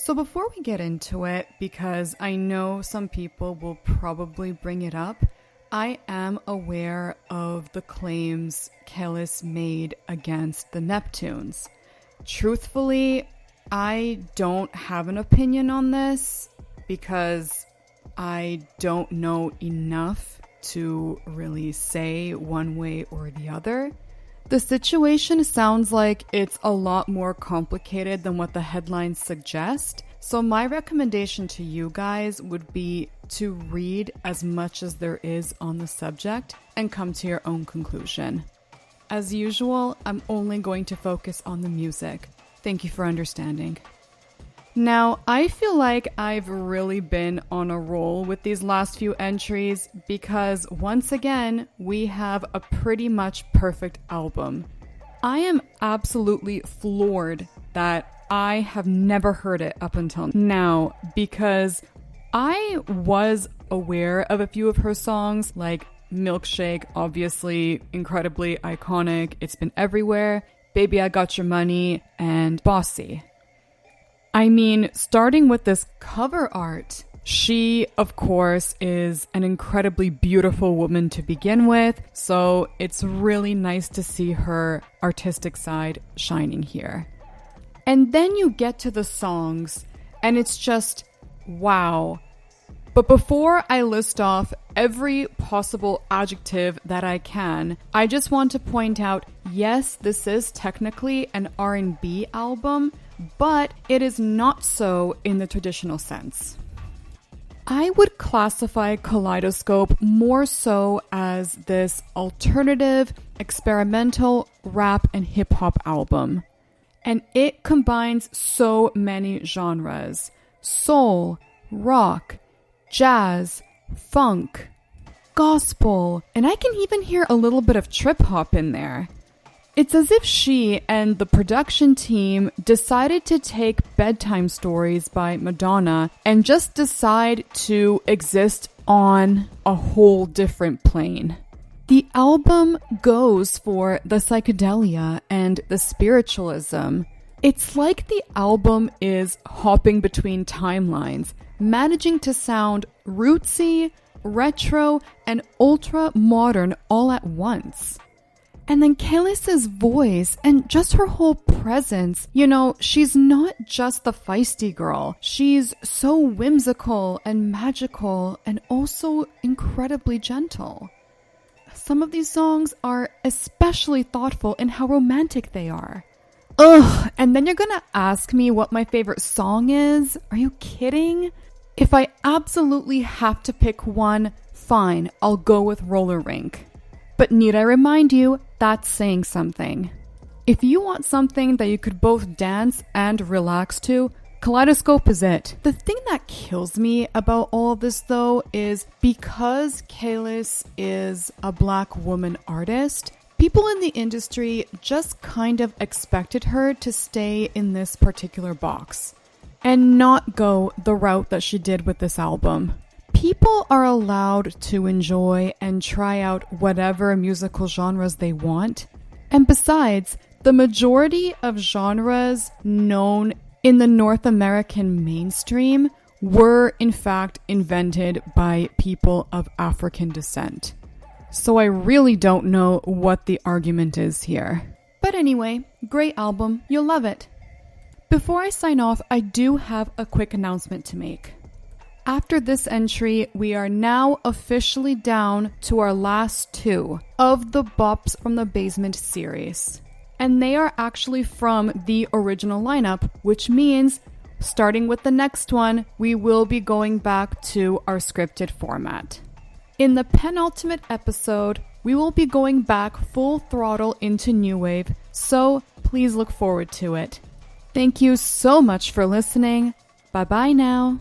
So before we get into it, because I know some people will probably bring it up, I am aware of the claims Kelis made against the Neptunes. Truthfully, I don't have an opinion on this because I don't know enough to really say one way or the other. The situation sounds like it's a lot more complicated than what the headlines suggest, so my recommendation to you guys would be to read as much as there is on the subject and come to your own conclusion. As usual, I'm only going to focus on the music. Thank you for understanding. Now, I feel like I've really been on a roll with these last few entries because once again, we have a pretty much perfect album. I am absolutely floored that I have never heard it up until now because I was aware of a few of her songs, like Milkshake, obviously incredibly iconic, it's been everywhere, Baby I Got Your Money, and Bossy. I mean, starting with this cover art, she, of course, is an incredibly beautiful woman to begin with, so it's really nice to see her artistic side shining here. And then you get to the songs, and it's just, wow. But before I list off every possible adjective that I can, I just want to point out, yes, this is technically an R&B album, but it is not so in the traditional sense. I would classify Kaleidoscope more so as this alternative, experimental rap and hip-hop album. And it combines so many genres: soul, rock, jazz, funk, gospel, and I can even hear a little bit of trip-hop in there. It's as if she and the production team decided to take Bedtime Stories by Madonna and just decide to exist on a whole different plane. The album goes for the psychedelia and the spiritualism. It's like the album is hopping between timelines, managing to sound rootsy, retro, and ultra-modern all at once. And then Kelis's voice and just her whole presence, you know, she's not just the feisty girl. She's so whimsical and magical and also incredibly gentle. Some of these songs are especially thoughtful in how romantic they are. Ugh, and then you're gonna ask me what my favorite song is? Are you kidding? If I absolutely have to pick one, fine, I'll go with Roller Rink. But need I remind you, that's saying something. If you want something that you could both dance and relax to, Kaleidoscope is it. The thing that kills me about all of this though is because Kelis is a Black woman artist, people in the industry just kind of expected her to stay in this particular box and not go the route that she did with this album. People are allowed to enjoy and try out whatever musical genres they want. And besides, the majority of genres known in the North American mainstream were in fact invented by people of African descent. So I really don't know what the argument is here. But anyway, great album, you'll love it. Before I sign off, I do have a quick announcement to make. After this entry, we are now officially down to our last two of the Bops from the Basement series. And they are actually from the original lineup, which means, starting with the next one, we will be going back to our scripted format. In the penultimate episode, we will be going back full throttle into New Wave, so please look forward to it. Thank you so much for listening. Bye-bye now.